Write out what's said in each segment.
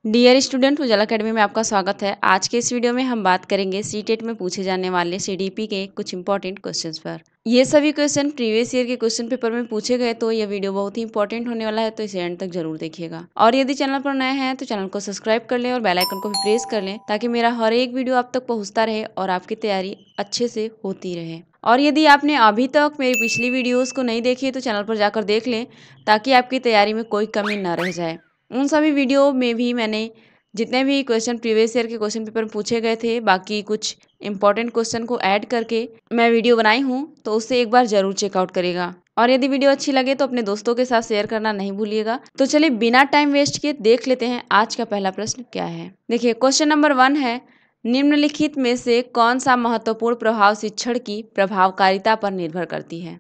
Dear student, उजाला academy में आपका स्वागत है। आज के इस वीडियो में हम बात करेंगे सीटेट में पूछे जाने वाले सीडीपी के कुछ इंपॉर्टेंट क्वेश्चंस पर। ये सभी क्वेश्चन प्रीवियस ईयर के क्वेश्चन पेपर में पूछे गए, तो यह वीडियो बहुत ही इंपॉर्टेंट होने वाला है, तो इसे एंड तक जरूर देखिएगा। और यदि चैनल पर नए हैं तो चैनल को सब्सक्राइब कर लें और बेल आइकन को भी प्रेस कर लें, ताकि मेरा हर एक वीडियो आप तक पहुँचता रहे और आपकी तैयारी अच्छे से होती रहे। और यदि आपने अभी तक मेरी पिछली वीडियोस को नहीं देखी तो चैनल पर जाकर देख लें, ताकि आपकी तैयारी में कोई कमी न रह जाए। उन सभी वीडियो में भी मैंने जितने भी क्वेश्चन प्रीवियस ईयर के क्वेश्चन पेपर में पूछे गए थे, बाकी कुछ इंपॉर्टेंट क्वेश्चन को ऐड करके मैं वीडियो बनाई हूँ, तो उससे एक बार जरूर चेकआउट करिएगा। और यदि वीडियो अच्छी लगे तो अपने दोस्तों के साथ शेयर करना नहीं भूलिएगा। तो चलिए बिना टाइम वेस्ट किए देख लेते हैं आज का पहला प्रश्न क्या है। देखिए, क्वेश्चन नंबर 1 है, निम्नलिखित में से कौन सा महत्वपूर्ण प्रभाव शिक्षण की प्रभावकारिता पर निर्भर करती है।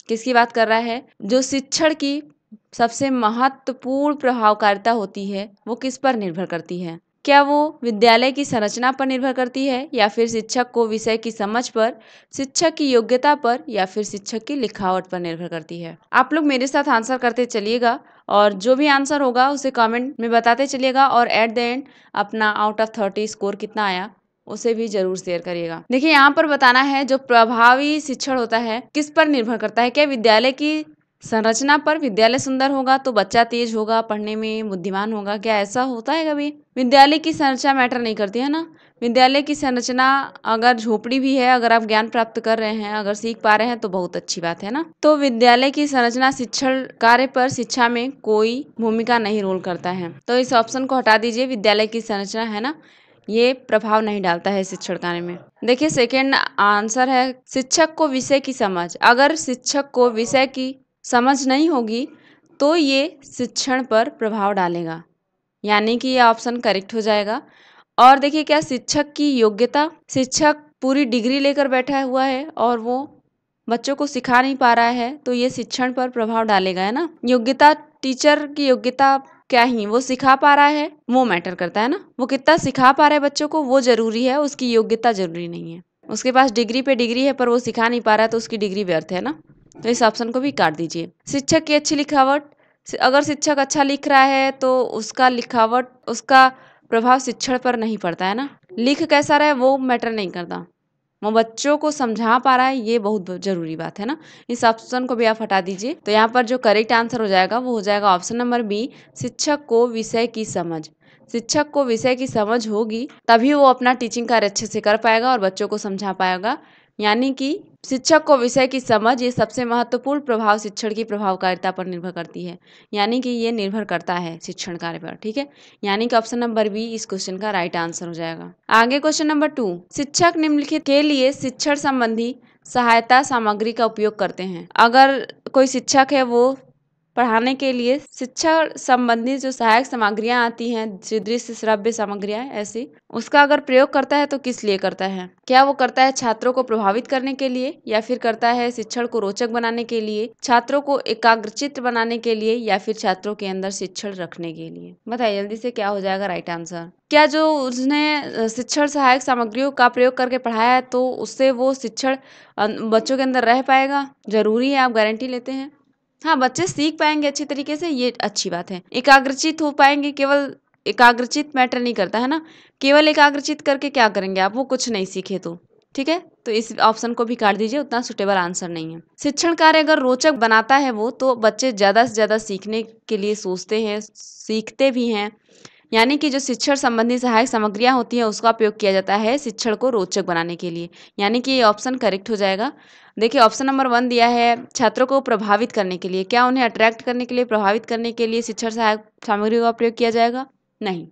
किसकी बात कर रहा है? जो शिक्षण की सबसे महत्वपूर्ण प्रभावकारिता होती है वो किस पर निर्भर करती है? क्या वो विद्यालय की संरचना पर निर्भर करती है, या फिर शिक्षक को विषय की समझ पर, शिक्षक की योग्यता पर, या फिर शिक्षक की लिखावट पर निर्भर करती है? आप लोग मेरे साथ आंसर करते चलिएगा, और जो भी आंसर होगा उसे कमेंट में बताते चलिएगा, और एट द एंड अपना आउट ऑफ 30 स्कोर कितना आया उसे भी जरूर शेयर करिएगा। देखिए, यहाँ पर बताना है जो प्रभावी शिक्षण होता है किस पर निर्भर करता है। क्या विद्यालय की संरचना पर? विद्यालय सुंदर होगा तो बच्चा तेज होगा, पढ़ने में बुद्धिमान होगा। क्या ऐसा होता है कभी? विद्यालय की संरचना मैटर नहीं करती है ना। विद्यालय की संरचना अगर झोपड़ी भी है, अगर आप ज्ञान प्राप्त कर रहे हैं, अगर सीख पा रहे हैं तो बहुत अच्छी बात है ना। तो विद्यालय की संरचना शिक्षण कार्य पर, शिक्षा में कोई भूमिका नहीं रोल करता है, तो इस ऑप्शन को हटा दीजिए। विद्यालय की संरचना है ना, ये प्रभाव नहीं डालता है शिक्षण कार्य में। देखिए, सेकेंड आंसर है शिक्षक को विषय की समझ। अगर शिक्षक को विषय की समझ नहीं होगी तो ये शिक्षण पर प्रभाव डालेगा, यानी कि ये ऑप्शन करेक्ट हो जाएगा। और देखिए, क्या शिक्षक की योग्यता? शिक्षक पूरी डिग्री लेकर बैठा हुआ है और वो बच्चों को सिखा नहीं पा रहा है, तो ये शिक्षण पर प्रभाव डालेगा, है ना। योग्यता, टीचर की योग्यता क्या ही वो सिखा पा रहा है वो मैटर करता है ना। वो कितना सिखा पा रहा है बच्चों को वो जरूरी है, उसकी योग्यता जरूरी नहीं है। उसके पास डिग्री पे डिग्री है पर वो सिखा नहीं पा रहा है, तो उसकी डिग्री व्यर्थ है ना। तो इस ऑप्शन को भी काट दीजिए। शिक्षक की अच्छी लिखावट। अगर शिक्षक अच्छा लिख रहा है तो उसका लिखावट, उसका प्रभाव शिक्षण पर नहीं पड़ता है ना। लिख कैसा रहे वो मैटर नहीं करता, वो बच्चों को समझा पा रहा है, ये बहुत जरूरी बात है ना। इस ऑप्शन को भी आप हटा दीजिए। तो यहाँ पर जो करेक्ट आंसर हो जाएगा वो हो जाएगा ऑप्शन नंबर बी, शिक्षक को विषय की समझ। शिक्षक को विषय की समझ होगी तभी वो अपना टीचिंग कार्य अच्छे से कर पाएगा और बच्चों को समझा पाएगा। यानी कि शिक्षक को विषय की समझ, ये सबसे महत्वपूर्ण प्रभाव शिक्षण की प्रभावकारिता पर निर्भर करती है, यानी कि ये निर्भर करता है शिक्षण कार्य पर। ठीक है, यानी कि ऑप्शन नंबर बी इस क्वेश्चन का राइट आंसर हो जाएगा। आगे क्वेश्चन नंबर 2, शिक्षक निम्नलिखित के लिए शिक्षण संबंधी सहायता सामग्री का उपयोग करते हैं। अगर कोई शिक्षक है वो पढ़ाने के लिए शिक्षा संबंधी जो सहायक सामग्रियां आती हैं, दृश्य श्रव्य सामग्रियां ऐसी, उसका अगर प्रयोग करता है तो किस लिए करता है? क्या वो करता है छात्रों को प्रभावित करने के लिए, या फिर करता है शिक्षण को रोचक बनाने के लिए, छात्रों को एकाग्रचित्त बनाने के लिए, या फिर छात्रों के अंदर शिक्षण रखने के लिए? बताइए जल्दी से, क्या हो जाएगा राइट आंसर? क्या जो उसने शिक्षण सहायक सामग्रियों का प्रयोग करके पढ़ाया है तो उससे वो शिक्षण बच्चों के अंदर रह पाएगा? जरूरी है, आप गारंटी लेते हैं? हाँ, बच्चे सीख पाएंगे अच्छी तरीके से, ये अच्छी बात है। एकाग्रचित हो पाएंगे, केवल एकाग्रचित मैटर नहीं करता है ना। केवल एकाग्रचित करके क्या करेंगे आप, वो कुछ नहीं सीखे तो। ठीक है, तो इस ऑप्शन को भी काट दीजिए, उतना सुटेबल आंसर नहीं है। शिक्षण कार्य अगर रोचक बनाता है वो, तो बच्चे ज्यादा से ज्यादा सीखने के लिए सोचते हैं, सीखते भी हैं। यानी कि जो शिक्षण संबंधी सहायक सामग्रियां होती हैं उसका उपयोग किया जाता है शिक्षण को रोचक बनाने के लिए, यानी कि ये ऑप्शन करेक्ट हो जाएगा। देखिए, ऑप्शन नंबर 1 दिया है छात्रों को प्रभावित करने के लिए। क्या उन्हें अट्रैक्ट करने के लिए, प्रभावित करने के लिए शिक्षण सहायक सामग्री का प्रयोग किया जाएगा? नहीं,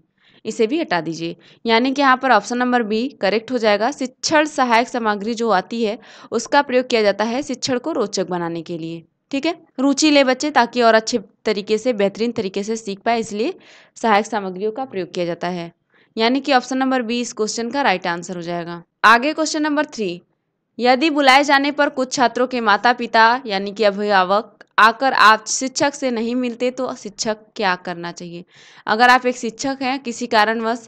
इसे भी हटा दीजिए। यानी कि यहाँ पर ऑप्शन नंबर बी करेक्ट हो जाएगा। शिक्षण सहायक सामग्री जो आती है उसका प्रयोग किया जाता है शिक्षण को रोचक बनाने के लिए। ठीक है, रुचि ले बच्चे ताकि और अच्छे तरीके से, बेहतरीन तरीके से सीख पाए, इसलिए सहायक सामग्रियों का प्रयोग किया जाता है। यानी कि ऑप्शन नंबर बी इस क्वेश्चन का राइट आंसर हो जाएगा। आगे क्वेश्चन नंबर 3, यदि बुलाए जाने पर कुछ छात्रों के माता पिता यानी कि अभिभावक आकर आप शिक्षक से नहीं मिलते तो शिक्षक क्या करना चाहिए? अगर आप एक शिक्षक हैं, किसी कारणवश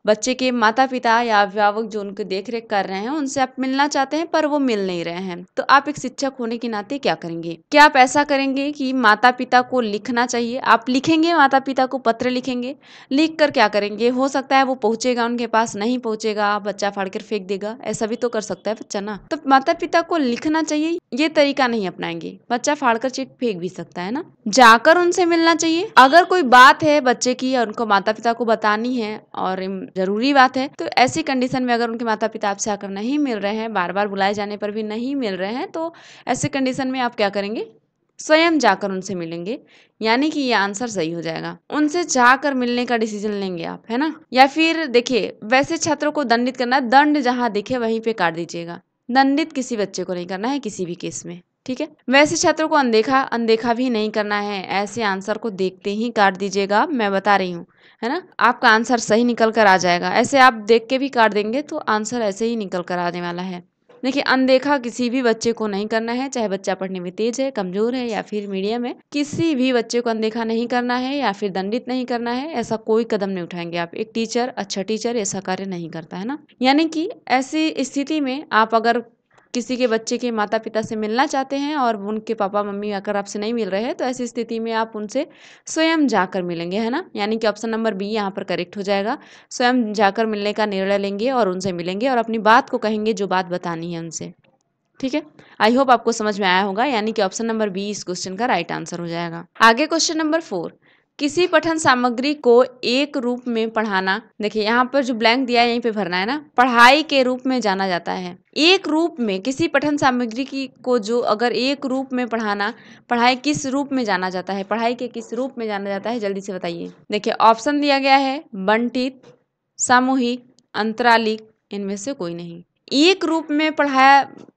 बच्चे के माता पिता या अभिभावक जो उनकी देख रेख कर रहे हैं उनसे आप मिलना चाहते हैं पर वो मिल नहीं रहे हैं, तो आप एक शिक्षक होने के नाते क्या करेंगे? क्या आप ऐसा करेंगे कि माता पिता को लिखना चाहिए, आप लिखेंगे, माता पिता को पत्र लिखेंगे, लिख कर क्या करेंगे? हो सकता है वो पहुंचेगा उनके पास, नहीं पहुंचेगा, बच्चा फाड़ कर फेंक देगा, ऐसा भी तो कर सकता है बच्चा ना। तो माता पिता को लिखना चाहिए, ये तरीका नहीं अपनाएंगे, बच्चा फाड़ कर चिट फेंक भी सकता है ना। जाकर उनसे मिलना चाहिए, अगर कोई बात है बच्चे की और उनको माता पिता को बतानी है और जरूरी बात है, तो ऐसी कंडीशन में अगर उनके माता पिता आपसे आकर नहीं मिल रहे हैं, बार बार बुलाए जाने पर भी नहीं मिल रहे हैं, तो ऐसे कंडीशन में आप क्या करेंगे? स्वयं जाकर उनसे मिलेंगे, यानी कि ये आंसर सही हो जाएगा। उनसे जाकर मिलने का डिसीजन लेंगे आप, है ना। या फिर देखिए, वैसे छात्रों को दंडित करना, दंड जहां दिखे वहीं पे काट दीजिएगा, दंडित किसी बच्चे को नहीं करना है किसी भी केस में, ठीक है। वैसे छात्रों को अनदेखा भी नहीं करना है, ऐसे आंसर को देखते ही काट दीजिएगा, मैं बता रही हूँ, है ना। आपका आंसर सही निकल कर आ जाएगा, ऐसे आप देख के भी काट देंगे तो आंसर ऐसे ही निकल कर आने वाला है। देखिए, अनदेखा किसी भी बच्चे को नहीं करना है, चाहे बच्चा पढ़ने में तेज है, कमजोर है या फिर मीडियम है, किसी भी बच्चे को अनदेखा नहीं करना है या फिर दंडित नहीं करना है, ऐसा कोई कदम नहीं उठाएंगे आप। एक टीचर, अच्छा टीचर ऐसा कार्य नहीं करता, है ना। यानी कि ऐसी स्थिति में आप अगर किसी के बच्चे के माता पिता से मिलना चाहते हैं और उनके पापा मम्मी अगर आपसे नहीं मिल रहे हैं, तो ऐसी स्थिति में आप उनसे स्वयं जाकर मिलेंगे, है ना। यानी कि ऑप्शन नंबर बी यहाँ पर करेक्ट हो जाएगा। स्वयं जाकर मिलने का निर्णय लेंगे और उनसे मिलेंगे और अपनी बात को कहेंगे जो बात बतानी है उनसे, ठीक है। आई होप आपको समझ में आया होगा, यानी कि ऑप्शन नंबर बी इस क्वेश्चन का राइट आंसर हो जाएगा। आगे क्वेश्चन नंबर 4, किसी पठन सामग्री को एक रूप में पढ़ाना। देखिए, यहाँ पर जो ब्लैंक दिया है यहीं पे भरना है ना। पढ़ाई के रूप में जाना जाता है, एक रूप में किसी पठन सामग्री की को जो अगर एक रूप में पढ़ाना, पढ़ाई किस रूप में जाना जाता है, पढ़ाई के किस रूप में जाना जाता है, जल्दी से बताइए। देखिए, ऑप्शन दिया गया है बंटित, सामूहिक, अंतरालिक, इनमें से कोई नहीं। एक रूप में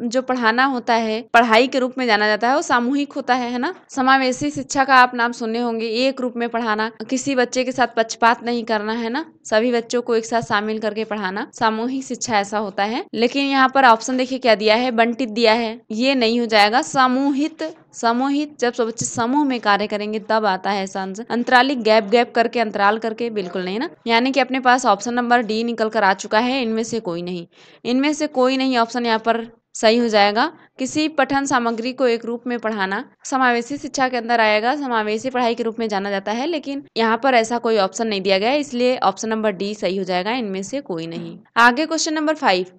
जो पढ़ाना होता है, पढ़ाई के रूप में जाना जाता है, वो सामूहिक होता है ना। समावेशी शिक्षा का आप नाम सुने होंगे। एक रूप में पढ़ाना, किसी बच्चे के साथ पक्षपात नहीं करना, है ना, सभी बच्चों को एक साथ शामिल करके पढ़ाना, सामूहिक शिक्षा ऐसा होता है। लेकिन यहाँ पर ऑप्शन देखिए क्या दिया है, बंटित दिया है, ये नहीं हो जाएगा। समूहित जब सब बच्चे समूह में कार्य करेंगे तब आता है ऐसा आंसर। अंतरालिक, गैप करके, अंतराल करके, बिल्कुल नहीं ना। यानी कि अपने पास ऑप्शन नंबर डी निकल कर आ चुका है, इनमें से कोई नहीं। इनमें से कोई नहीं ऑप्शन यहाँ पर सही हो जाएगा। किसी पठन सामग्री को एक रूप में पढ़ाना समावेशी शिक्षा के अंदर आएगा, समावेशी पढ़ाई के रूप में जाना जाता है, लेकिन यहाँ पर ऐसा कोई ऑप्शन नहीं दिया गया है, इसलिए ऑप्शन नंबर डी सही हो जाएगा, इनमें से कोई नहीं। आगे क्वेश्चन नंबर 5,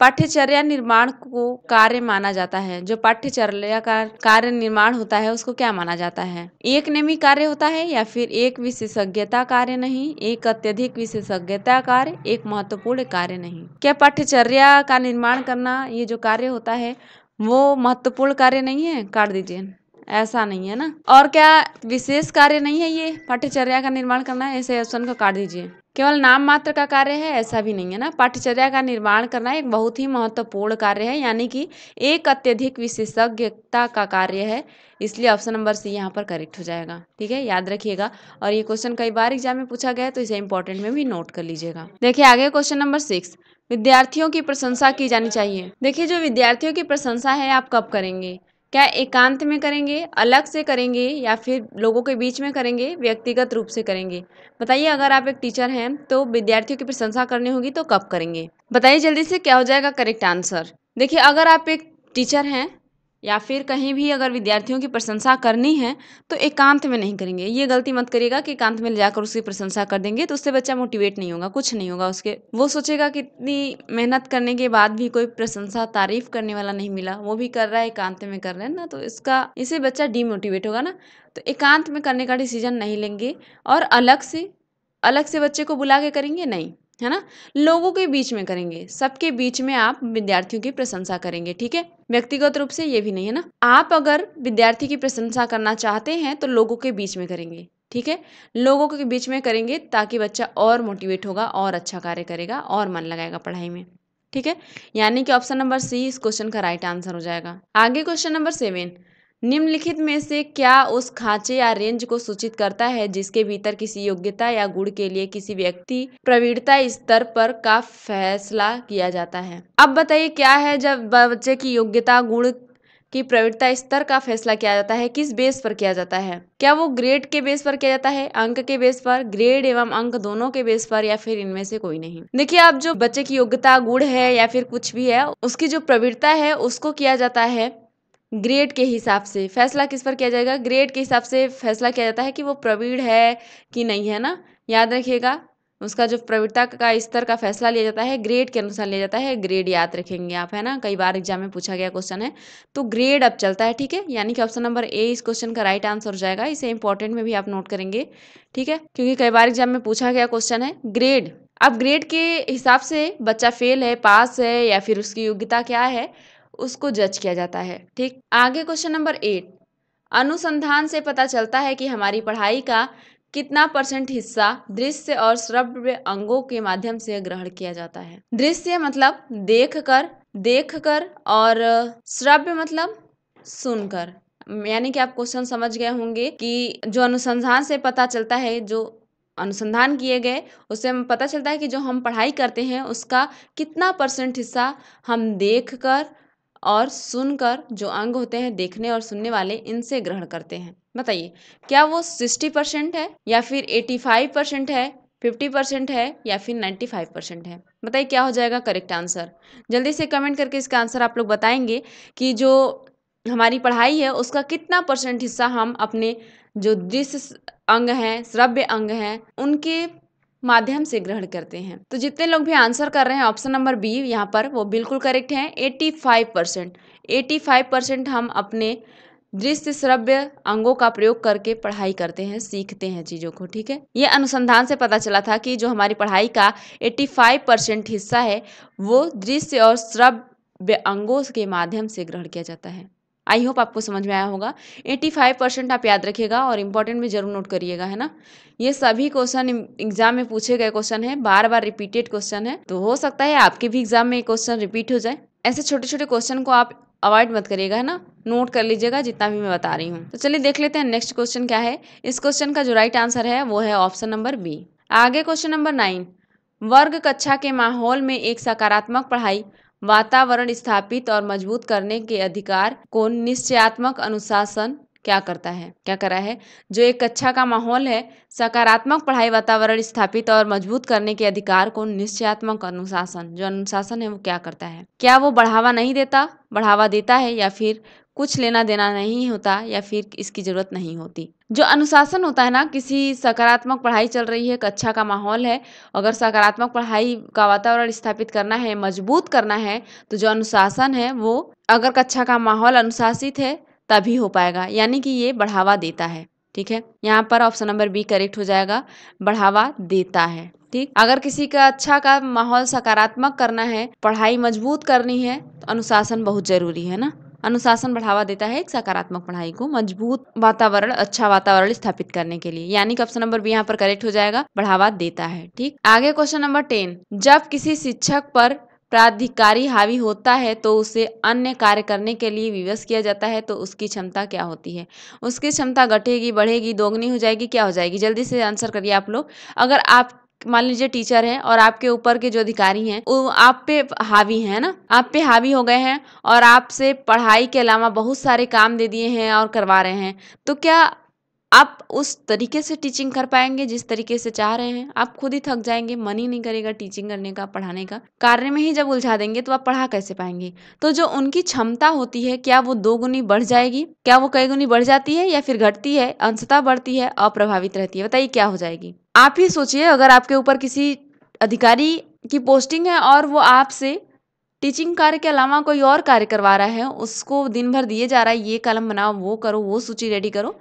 पाठ्यचर्या निर्माण को कार्य माना जाता है। जो पाठ्यचर्या का कार्य निर्माण होता है उसको क्या माना जाता है? एक नेमी कार्य होता है या फिर एक विशेषज्ञता कार्य नहीं, एक अत्यधिक विशेषज्ञता कार्य, एक महत्वपूर्ण कार्य नहीं। क्या पाठ्यचर्या का निर्माण करना ये जो कार्य होता है वो महत्वपूर्ण कार्य नहीं है? काट दीजिए, ऐसा नहीं है ना। और क्या विशेष कार्य नहीं है ये पाठ्यचर्या का निर्माण करना? ऐसे ऑप्शन को काट दीजिए। केवल नाम मात्र का कार्य है? ऐसा भी नहीं है ना। पाठ्यचर्या का निर्माण करना एक बहुत ही महत्वपूर्ण कार्य है, यानी कि एक अत्यधिक विशेषज्ञता का कार्य है, इसलिए ऑप्शन नंबर सी यहाँ पर करेक्ट हो जाएगा, ठीक है, याद रखिएगा। और ये क्वेश्चन कई बार एग्जाम में पूछा गया है, तो इसे इंपॉर्टेंट में भी नोट कर लीजिएगा। देखिए आगे क्वेश्चन नंबर 6, विद्यार्थियों की प्रशंसा की जानी चाहिए। देखिए, जो विद्यार्थियों की प्रशंसा है आप कब करेंगे? क्या एकांत में करेंगे, अलग से करेंगे, या फिर लोगों के बीच में करेंगे, व्यक्तिगत रूप से करेंगे? बताइए, अगर आप एक टीचर हैं तो विद्यार्थियों की प्रशंसा करनी होगी तो कब करेंगे? बताइए जल्दी से, क्या हो जाएगा करेक्ट आंसर? देखिए, अगर आप एक टीचर हैं या फिर कहीं भी अगर विद्यार्थियों की प्रशंसा करनी है तो एकांत में नहीं करेंगे। ये गलती मत करिएगा कि एकांत में ले जाकर उसकी प्रशंसा कर देंगे, तो उससे बच्चा मोटिवेट नहीं होगा, कुछ नहीं होगा उसके। वो सोचेगा कि इतनी मेहनत करने के बाद भी कोई प्रशंसा तारीफ करने वाला नहीं मिला, वो भी कर रहा है एकांत में कर रहे हैं ना, तो इससे बच्चा डीमोटिवेट होगा ना। तो एकांत में करने का डिसीजन नहीं लेंगे और अलग से बच्चे को बुला के करेंगे नहीं, है ना। लोगों के बीच में करेंगे, सबके बीच में आप विद्यार्थियों की प्रशंसा करेंगे, ठीक है। व्यक्तिगत रूप से ये भी नहीं है ना। आप अगर विद्यार्थी की प्रशंसा करना चाहते हैं तो लोगों के बीच में करेंगे, ठीक है। लोगों के बीच में करेंगे ताकि बच्चा और मोटिवेट होगा और अच्छा कार्य करेगा और मन लगाएगा पढ़ाई में, ठीक है। यानी कि ऑप्शन नंबर सी इस क्वेश्चन का राइट आंसर हो जाएगा। आगे क्वेश्चन नंबर 7, निम्नलिखित में से क्या उस खांचे या रेंज को सूचित करता है जिसके भीतर किसी योग्यता या गुण के लिए किसी व्यक्ति प्रवीणता स्तर पर का फैसला किया जाता है? अब बताइए क्या है जब बच्चे की योग्यता गुण कि प्रवृत्ता स्तर का फैसला किया जाता है किस बेस पर किया जाता है? क्या वो ग्रेड के बेस पर किया जाता है, अंक के बेस पर, ग्रेड एवं अंक दोनों के बेस पर, या फिर इनमें से कोई नहीं? देखिए, आप जो बच्चे की योग्यता, गुण है या फिर कुछ भी है, उसकी जो प्रवृत्ता है उसको किया जाता है ग्रेड के हिसाब से। फैसला किस पर किया जाएगा? ग्रेड के हिसाब से फैसला किया जाता है कि वो प्रवीण है कि नहीं, है ना। याद रखिएगा, उसका जो प्रवृत्ता का स्तर का फैसला लिया जाता है ग्रेड के अनुसार लिया जाता है। ग्रेड याद रखेंगे आप, है ना, कई बार एग्जाम में पूछा गया क्वेश्चन है, तो ग्रेड अब चलता है, ठीक है। यानी कि ऑप्शन नंबर ए इस क्वेश्चन का राइट आंसर हो जाएगा। इसे इंपॉर्टेंट में भी आप नोट करेंगे, ठीक है, क्योंकि कई बार एग्जाम में पूछा गया क्वेश्चन है ग्रेड। अब ग्रेड के हिसाब से बच्चा फेल है, पास है, या फिर उसकी योग्यता क्या है, उसको जज किया जाता है, ठीक। आगे क्वेश्चन नंबर 8, अनुसंधान से पता चलता है कि हमारी पढ़ाई का कितना % हिस्सा दृश्य और श्रव्य अंगों के माध्यम से ग्रहण किया जाता है? दृश्य मतलब देखकर और श्रव्य मतलब सुनकर। यानी कि आप क्वेश्चन समझ गए होंगे कि जो अनुसंधान से पता चलता है, जो अनुसंधान किए गए उससे हमें पता चलता है कि जो हम पढ़ाई करते हैं उसका कितना % हिस्सा हम देखकर और सुनकर, जो अंग होते हैं देखने और सुनने वाले, इनसे ग्रहण करते हैं। बताइए, क्या वो 60% है, या फिर 85% है, 50% है, या फिर 95% है? बताइए क्या हो जाएगा करेक्ट आंसर। जल्दी से कमेंट करके इसका आंसर आप लोग बताएंगे कि जो हमारी पढ़ाई है उसका कितना % हिस्सा हम अपने जो दृश्य अंग हैं, श्रव्य अंग हैं, उनके माध्यम से ग्रहण करते हैं। तो जितने लोग भी आंसर कर रहे हैं ऑप्शन नंबर बी यहाँ पर, वो बिल्कुल करेक्ट है। 85% हम अपने दृश्य श्रव्य अंगों का प्रयोग करके पढ़ाई करते हैं, सीखते हैं चीजों को, ठीक है। ये अनुसंधान से पता चला था कि जो हमारी पढ़ाई का 85% हिस्सा है वो दृश्य और श्रव्य अंगों के माध्यम से ग्रहण किया जाता है। आई होप आपको समझ में आया होगा। 85% आप याद रखिएगा और इम्पोर्टेंट में जरूर नोट करिएगा, है ना। ये सभी क्वेश्चन एग्जाम में पूछे गए क्वेश्चन है, बार बार रिपीटेड क्वेश्चन है, तो हो सकता है आपके भी एग्जाम में क्वेश्चन रिपीट हो जाए। ऐसे छोटे छोटे क्वेश्चन को आप अवॉइड मत करिएगा, है ना, नोट कर लीजिएगा जितना भी मैं बता रही हूँ। तो चलिए देख लेते हैं नेक्स्ट क्वेश्चन क्या है। इस क्वेश्चन का जो राइट आंसर है वो है ऑप्शन नंबर बी। आगे क्वेश्चन नंबर 9, वर्ग कक्षा के माहौल में एक सकारात्मक पढ़ाई वातावरण स्थापित और मजबूत करने के अधिकार को निश्चयात्मक अनुशासन क्या करता है? क्या करा है? जो एक कक्षा का माहौल है, सकारात्मक पढ़ाई वातावरण स्थापित और मजबूत करने के अधिकार को निश्चयात्मक अनुशासन, जो अनुशासन है वो क्या करता है? क्या वो बढ़ावा नहीं देता, बढ़ावा देता है, या फिर कुछ लेना देना नहीं होता, या फिर इसकी जरूरत नहीं होती? जो अनुशासन होता है ना, किसी सकारात्मक पढ़ाई चल रही है, कक्षा का माहौल है, अगर सकारात्मक पढ़ाई का वातावरण स्थापित करना है, मजबूत करना है, तो जो अनुशासन है वो, अगर कक्षा का माहौल अनुशासित है तभी हो पाएगा, यानी कि ये बढ़ावा देता है, ठीक है। यहाँ पर ऑप्शन नंबर बी करेक्ट हो जाएगा, बढ़ावा देता है, ठीक। अगर किसी का अच्छा का माहौल सकारात्मक करना है, पढ़ाई मजबूत करनी है, तो अनुशासन बहुत जरूरी है ना। अनुशासन बढ़ावा देता है एक सकारात्मक पढ़ाई को मजबूत वातावरण, अच्छा वातावरण स्थापित करने के लिए, यानी कि ऑप्शन नंबर बी यहाँ पर करेक्ट हो जाएगा, बढ़ावा देता है, ठीक। आगे क्वेश्चन नंबर 10, जब किसी शिक्षक पर प्राधिकारी हावी होता है तो उसे अन्य कार्य करने के लिए विवश किया जाता है, तो उसकी क्षमता क्या होती है? उसकी क्षमता घटेगी, बढ़ेगी, दोगुनी हो जाएगी, क्या हो जाएगी? जल्दी से आंसर करिए आप लोग। अगर आप मान लीजिए टीचर हैं और आपके ऊपर के जो अधिकारी हैं वो आप पे हावी हैं ना, आप पे हावी हो गए हैं और आपसे पढ़ाई के अलावा बहुत सारे काम दे दिए हैं और करवा रहे हैं, तो क्या आप उस तरीके से टीचिंग कर पाएंगे जिस तरीके से चाह रहे हैं? आप खुद ही थक जाएंगे, मन ही नहीं करेगा टीचिंग करने का, पढ़ाने का। कार्य में ही जब उलझा देंगे तो आप पढ़ा कैसे पाएंगे? तो जो उनकी क्षमता होती है, क्या वो 2 गुनी बढ़ जाएगी, क्या वो कई गुनी बढ़ जाती है, या फिर घटती है, अंशतः बढ़ती है, अप्रभावित रहती है? बताइए क्या हो जाएगी? आप ही सोचिए, अगर आपके ऊपर किसी अधिकारी की पोस्टिंग है और वो आपसे टीचिंग कार्य के अलावा कोई और कार्य करवा रहा है, उसको दिन भर दिए जा रहा है, ये कलम बनाओ, वो करो, वो सूची रेडी करो,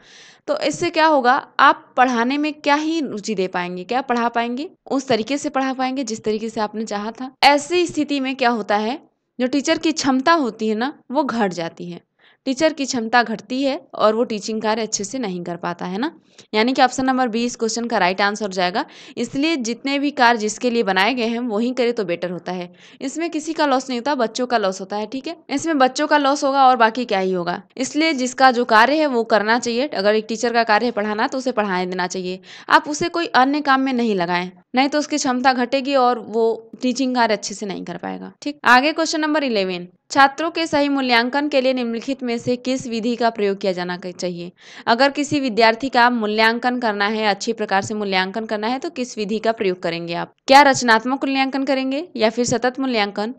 तो इससे क्या होगा? आप पढ़ाने में क्या ही रुचि दे पाएंगे, क्या पढ़ा पाएंगे? उस तरीके से पढ़ा पाएंगे जिस तरीके से आपने चाहा था? ऐसी स्थिति में क्या होता है, जो टीचर की क्षमता होती है ना, वो घट जाती है। टीचर की क्षमता घटती है और वो टीचिंग कार्य अच्छे से नहीं कर पाता है ना। यानी कि ऑप्शन नंबर बी इस क्वेश्चन का राइट आंसर हो जाएगा। इसलिए जितने भी कार्य जिसके लिए बनाए गए हैं वही करे तो बेटर होता है। इसमें किसी का लॉस नहीं होता, बच्चों का लॉस होता है, ठीक है। इसमें बच्चों का लॉस होगा और बाकी क्या ही होगा। इसलिए जिसका जो कार्य है वो करना चाहिए। अगर एक टीचर का कार्य है पढ़ाना, तो उसे पढ़ाने देना चाहिए। आप उसे कोई अन्य काम में नहीं लगाएं, नहीं तो उसकी क्षमता घटेगी और वो टीचिंग कार्य अच्छे से नहीं कर पाएगा। ठीक, आगे क्वेश्चन नंबर 11, छात्रों के सही मूल्यांकन के लिए निम्नलिखित में से किस विधि का प्रयोग किया जाना चाहिए। अगर किसी विद्यार्थी का मूल्यांकन करना है, अच्छी प्रकार से मूल्यांकन करना है, तो किस विधि का प्रयोग करेंगे आप? क्या रचनात्मक मूल्यांकन करेंगे, या फिर सतत मूल्यांकन,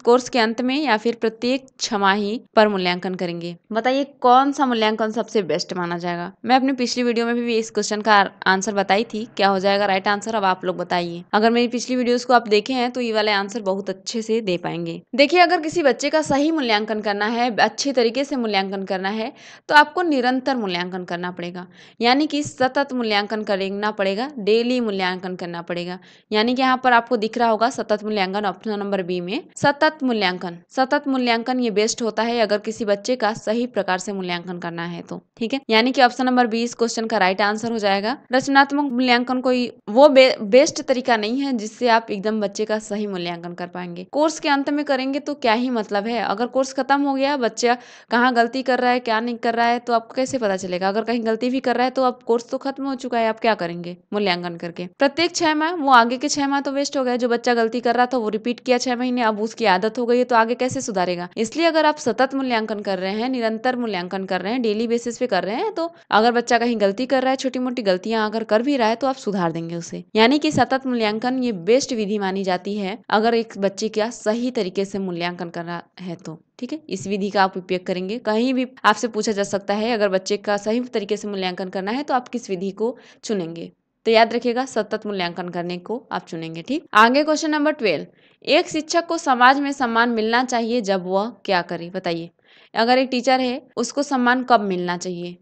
कोर्स के अंत में, या फिर प्रत्येक छमाही पर मूल्यांकन करेंगे? बताइए कौन सा मूल्यांकन सबसे बेस्ट माना जाएगा। मैं अपनी पिछली वीडियो में भी इस क्वेश्चन का आंसर बताई थी, क्या हो जाएगा राइट आंसर। अब आप लोग बताइए, अगर मेरी पिछली वीडियोस को आप देखे हैं तो ये वाले आंसर बहुत अच्छे से दे पाएंगे। देखिए, अगर किसी बच्चे का सही मूल्यांकन करना है, अच्छे तरीके से मूल्यांकन करना है, तो आपको निरंतर मूल्यांकन करना पड़ेगा, यानी कि सतत मूल्यांकन करना पड़ेगा, डेली मूल्यांकन करना पड़ेगा। यानी कि यहाँ पर आपको दिख रहा होगा सतत मूल्यांकन, ऑप्शन नंबर बी में सतत मूल्यांकन। सतत मूल्यांकन ये बेस्ट होता है अगर किसी बच्चे का सही प्रकार से मूल्यांकन करना है तो। ठीक है, यानी कि ऑप्शन नंबर बी इस क्वेश्चन का राइट आंसर हो जाएगा। रचनात्मक मूल्यांकन कोई वो बेस्ट तरीका नहीं है जिससे आप एकदम बच्चे का सही मूल्यांकन कर पाएंगे। कोर्स के अंत में करेंगे तो क्या ही मतलब है। अगर कोर्स खत्म हो गया, बच्चा कहाँ गलती कर रहा है क्या नहीं कर रहा है, तो आपको कैसे पता चलेगा। अगर कहीं गलती भी कर रहा है तो अब कोर्स तो खत्म हो चुका है, आप क्या करेंगे मूल्यांकन करके। प्रत्येक 6 माह, वो आगे के 6 माह तो वेस्ट हो गए। जो बच्चा गलती कर रहा था वो रिपीट किया 6 महीने, अब उसकी आदत हो गई है तो आगे कैसे सुधारेगा। इसलिए अगर आप सतत मूल्यांकन कर रहे हैं, निरंतर मूल्यांकन कर रहे हैं, डेली बेसिस पे कर रहे हैं, तो अगर बच्चा कहीं गलती कर रहा है, छोटी मोटी गलतियां अगर कर भी रहा है, तो आप सुधार देंगे उसे। यानी कि सतत मूल्यांकन ये बेस्ट विधि मानी जाती है अगर एक बच्चे का सही तरीके से मूल्यांकन करना है तो। ठीक है, इस विधि का आप उपयोग करेंगे। कहीं भी आपसे पूछा जा सकता है अगर बच्चे का सही तरीके से मूल्यांकन करना है तो आप किस विधि को चुनेंगे, तो याद रखिएगा सतत मूल्यांकन करने को आप चुनेंगे। ठीक, आगे क्वेश्चन नंबर 12, एक शिक्षक को समाज में सम्मान मिलना चाहिए जब वह क्या करे। बताइए, अगर एक टीचर है उसको सम्मान कब मिलना चाहिए।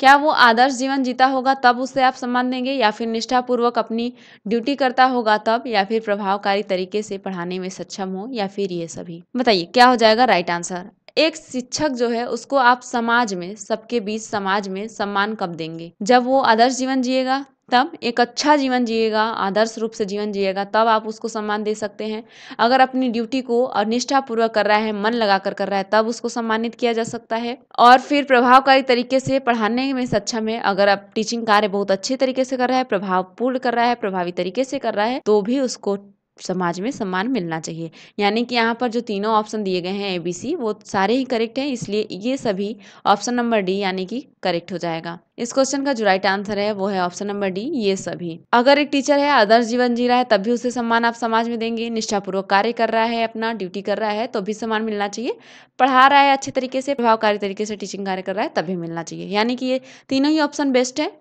क्या वो आदर्श जीवन जीता होगा तब उसे आप सम्मान देंगे, या फिर निष्ठापूर्वक अपनी ड्यूटी करता होगा तब, या फिर प्रभावकारी तरीके से पढ़ाने में सक्षम हो, या फिर ये सभी। बताइए क्या हो जाएगा राइट आंसर। एक शिक्षक जो है उसको आप समाज में, सबके बीच समाज में सम्मान कब देंगे, जब वो आदर्श जीवन जिएगा तब, एक अच्छा जीवन जिएगा, आदर्श रूप से जीवन जिएगा तब आप उसको सम्मान दे सकते हैं। अगर अपनी ड्यूटी को निष्ठापूर्वक कर रहा है, मन लगाकर कर रहा है, तब उसको सम्मानित किया जा सकता है। और फिर प्रभावकारी तरीके से पढ़ाने में सक्षम है, अगर आप टीचिंग कार्य बहुत अच्छे तरीके से कर रहा है, प्रभावपूर्ण कर रहा है, प्रभावी तरीके से कर रहा है, तो भी उसको समाज में सम्मान मिलना चाहिए। यानी कि यहाँ पर जो तीनों ऑप्शन दिए गए हैं ABC, वो सारे ही करेक्ट हैं, इसलिए ये सभी ऑप्शन नंबर डी यानी कि करेक्ट हो जाएगा। इस क्वेश्चन का जो राइट आंसर है वो है ऑप्शन नंबर डी, ये सभी। अगर एक टीचर है आदर्श जीवन जी रहा है तब भी उसे सम्मान आप समाज में देंगे, निष्ठापूर्वक कार्य कर रहा है, अपना ड्यूटी कर रहा है तो भी सम्मान मिलना चाहिए, पढ़ा रहा है अच्छे तरीके से, प्रभावकारी तरीके से टीचिंग कार्य कर रहा है तब भी मिलना चाहिए। यानी कि ये तीनों ही ऑप्शन बेस्ट है,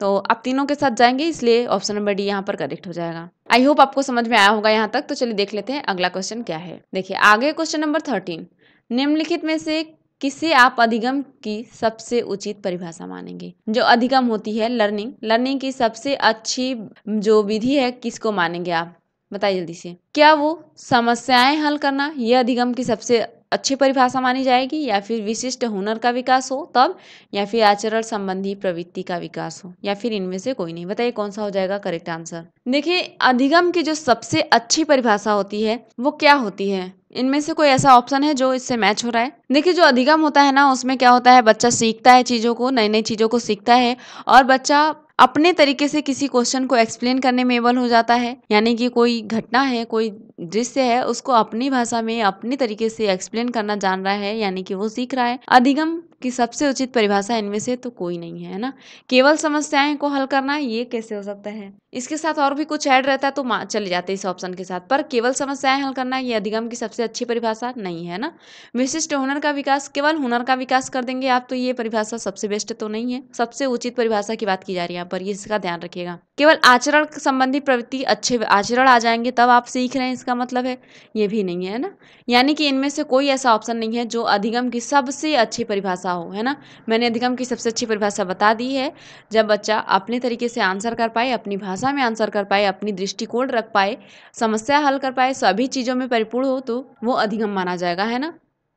तो आप तीनों के साथ जाएंगे, इसलिए ऑप्शन नंबर डी यहाँ पर करेक्ट हो जाएगा। आई होप आपको समझ में आया होगा यहाँ तक। तो चलिए देख लेते हैं अगला क्वेश्चन क्या है। देखिए आगे क्वेश्चन नंबर 13, निम्नलिखित में से किसे आप अधिगम की सबसे उचित परिभाषा मानेंगे। जो अधिगम होती है लर्निंग की सबसे अच्छी जो विधि है किसको मानेंगे आप, बताइए जल्दी से। क्या वो समस्याएं हल करना, ये अधिगम की सबसे अच्छी परिभाषा मानी जाएगी, या फिर विशिष्ट हुनर का विकास हो तब, या फिर आचरण संबंधी प्रवृत्ति का विकास हो, या फिर इनमें से कोई नहीं। बताइए कौन सा हो जाएगा करेक्ट आंसर। देखिए अधिगम की जो सबसे अच्छी परिभाषा होती है वो क्या होती है, इनमें से कोई ऐसा ऑप्शन है जो इससे मैच हो रहा है। देखिए जो अधिगम होता है ना, उसमें क्या होता है, बच्चा सीखता है चीजों को, नई नई चीजों को सीखता है, और बच्चा अपने तरीके से किसी क्वेश्चन को एक्सप्लेन करने में एबल हो जाता है। यानी कि कोई घटना है, कोई दृश्य है, उसको अपनी भाषा में अपनी तरीके से एक्सप्लेन करना जान रहा है, यानी कि वो सीख रहा है। अधिगम की सबसे उचित परिभाषा इनमें से तो कोई नहीं है ना। केवल समस्याएं को हल करना, ये कैसे हो सकता है, इसके साथ और भी कुछ ऐड रहता तो चले जाते इस ऑप्शन के साथ, पर केवल समस्याएं हल करना ये अधिगम की सबसे अच्छी परिभाषा नहीं है ना। विशिष्ट हुनर का विकास, केवल हुनर का विकास कर देंगे आप तो ये परिभाषा सबसे बेस्ट तो नहीं है। सबसे उचित परिभाषा की बात की जा रही है यहाँ पर, ये इसका ध्यान रखिएगा। केवल आचरण संबंधी प्रवृत्ति, अच्छे आचरण आ जाएंगे तब आप सीख रहे हैं, इसका मतलब है ये भी नहीं है ना। यानी कि इनमें से कोई ऐसा ऑप्शन नहीं है जो अधिगम की सबसे अच्छी परिभाषा हो, है ना। मैंने अधिगम की सबसे अच्छी परिभाषा बता दी है, जब बच्चा अपने तरीके से आंसर कर पाए, अपनी भाषा में आंसर कर पाए, अपनी दृष्टिकोण रख पाए, समस्या हल कर पाए, सभी चीज़ों में परिपूर्ण हो तो वो अधिगम माना जाएगा, है ना।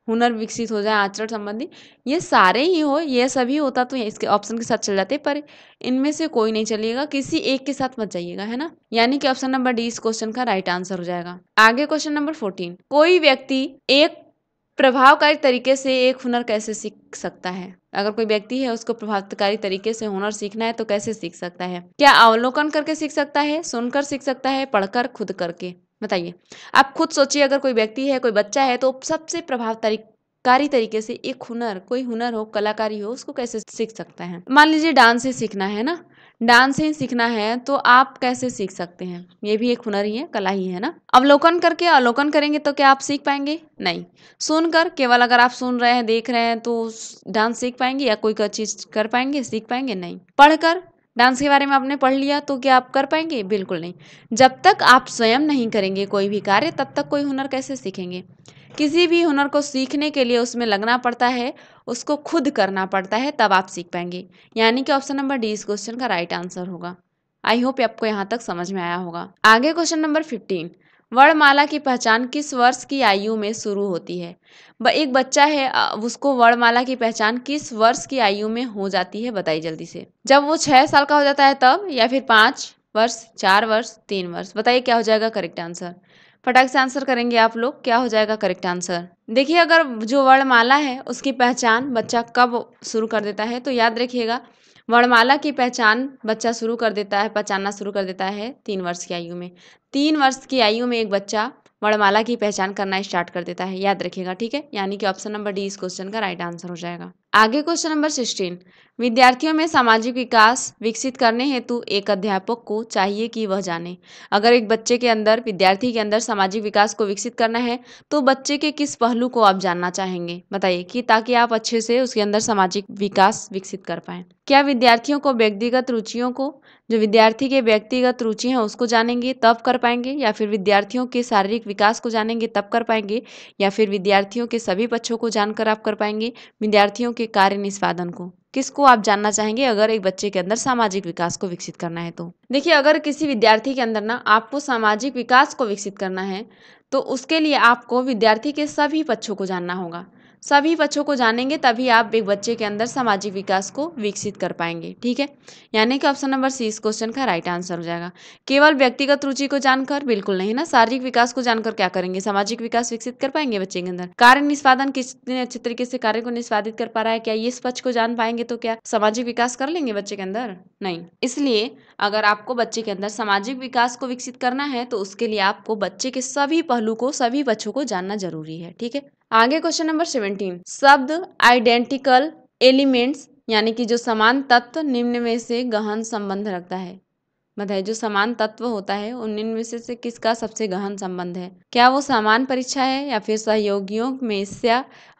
हुनर विकसित हो जाए, आचरण संबंधी, ये सारे ही हो, ये सभी होता तो इसके ऑप्शन के साथ चल जाते, पर इनमें से कोई नहीं चलिएगा, किसी एक के साथ मत जाइएगा, है ना। यानी कि ऑप्शन नंबर डी इस क्वेश्चन का राइट आंसर हो जाएगा। आगे क्वेश्चन नंबर 14, कोई व्यक्ति एक प्रभावकारी तरीके से एक हुनर कैसे सीख सकता है। अगर कोई व्यक्ति है उसको प्रभावकारी तरीके से हुनर सीखना है तो कैसे सीख सकता है। क्या अवलोकन करके सीख सकता है, सुनकर सीख सकता है, पढ़कर, खुद करके। बताइए। आप खुद सोचिए, अगर कोई व्यक्ति है, कोई बच्चा है, तो सबसे प्रभावकारी तरीके से एक हुनर, कोई हुनर हो, कलाकारी हो, उसको कैसे सीख सकता है? मान लीजिए डांस ही सीखना है ना, डांस ही सीखना है तो आप कैसे सीख सकते हैं? ये भी एक हुनर ही है, कला ही है ना। अवलोकन करके अवलोकन करेंगे तो क्या आप सीख पाएंगे? नहीं। सुनकर, केवल अगर आप सुन रहे हैं, देख रहे हैं तो डांस सीख पाएंगे या कोई चीज कर पाएंगे, सीख पाएंगे? नहीं। पढ़कर, डांस के बारे में आपने पढ़ लिया तो क्या आप कर पाएंगे? बिल्कुल नहीं। जब तक आप स्वयं नहीं करेंगे कोई भी कार्य, तब तक कोई हुनर कैसे सीखेंगे? किसी भी हुनर को सीखने के लिए उसमें लगना पड़ता है, उसको खुद करना पड़ता है, तब आप सीख पाएंगे। यानी कि ऑप्शन नंबर डी इस क्वेश्चन का राइट आंसर होगा। आई होप आपको यहाँ तक समझ में आया होगा। आगे क्वेश्चन नंबर 15, वर्णमाला की पहचान किस वर्ष की आयु में शुरू होती है? एक बच्चा है, उसको वर्णमाला की पहचान किस वर्ष की आयु में हो जाती है? बताइए जल्दी से। जब वो 6 साल का हो जाता है तब, या फिर 5 वर्ष, 4 वर्ष, 3 वर्ष? बताइए क्या हो जाएगा करेक्ट आंसर? फटाक से आंसर करेंगे आप लोग, क्या हो जाएगा करेक्ट आंसर? देखिए, अगर जो वर्णमाला है उसकी पहचान बच्चा कब शुरू कर देता है, तो याद रखिएगा, वर्णमाला की पहचान बच्चा शुरू कर देता है, पहचानना शुरू कर देता है 3 वर्ष की आयु में। 3 वर्ष की आयु में एक बच्चा वर्णमाला की पहचान करना स्टार्ट कर देता है, याद रखिएगा, ठीक है। यानी कि ऑप्शन नंबर डी इस क्वेश्चन का राइट आंसर हो जाएगा। आगे क्वेश्चन नंबर 16, विद्यार्थियों में सामाजिक विकास विकसित करने हेतु एक अध्यापक को चाहिए कि वह जाने। अगर एक बच्चे के अंदर, विद्यार्थी के अंदर सामाजिक विकास को विकसित करना है तो बच्चे के किस पहलू को आप जानना चाहेंगे? बताइए, कि ताकि आप अच्छे से उसके अंदर सामाजिक विकास विकसित कर पाएं। क्या विद्यार्थियों को व्यक्तिगत रुचियों को, जो विद्यार्थी के व्यक्तिगत रुचि हैं उसको जानेंगे तब कर पाएंगे, या फिर विद्यार्थियों के शारीरिक विकास को जानेंगे तब कर पाएंगे, या फिर विद्यार्थियों के सभी पक्षों को जानकर आप कर पाएंगे, विद्यार्थियों के कार्य निष्पादन को? किसको आप जानना चाहेंगे अगर एक बच्चे के अंदर सामाजिक विकास को विकसित करना है तो? देखिए, अगर किसी विद्यार्थी के अंदर ना आपको सामाजिक विकास को विकसित करना है तो उसके लिए आपको विद्यार्थी के सभी पक्षों को जानना होगा। सभी पक्षों को जानेंगे तभी आप एक बच्चे के अंदर सामाजिक विकास को विकसित कर पाएंगे, ठीक है। यानी कि ऑप्शन नंबर सी इस क्वेश्चन का राइट आंसर हो जाएगा। केवल व्यक्तिगत रुचि को जानकर बिल्कुल नहीं ना, शारीरिक विकास को जानकर क्या करेंगे? सामाजिक विकास विकसित कर पाएंगे बच्चे के अंदर? कार्य निष्पादन कितने अच्छे तरीके से कार्य को निष्पादित कर पा रहा है, क्या ये इस पक्ष को जान पाएंगे तो क्या सामाजिक विकास कर लेंगे बच्चे के अंदर? नहीं। इसलिए अगर आपको बच्चे के अंदर सामाजिक विकास को विकसित करना है तो उसके लिए आपको बच्चे के सभी पहलू को, सभी पक्षों को जानना जरूरी है, ठीक है। आगे क्वेश्चन नंबर 17, शब्द आइडेंटिकल एलिमेंट्स यानी कि जो समान तत्व निम्न में से गहन संबंध रखता है। बताइए, जो समान तत्व होता है उन निम्न में से किसका सबसे गहन संबंध है? क्या वो समान परीक्षा है, या फिर सहयोगियों में से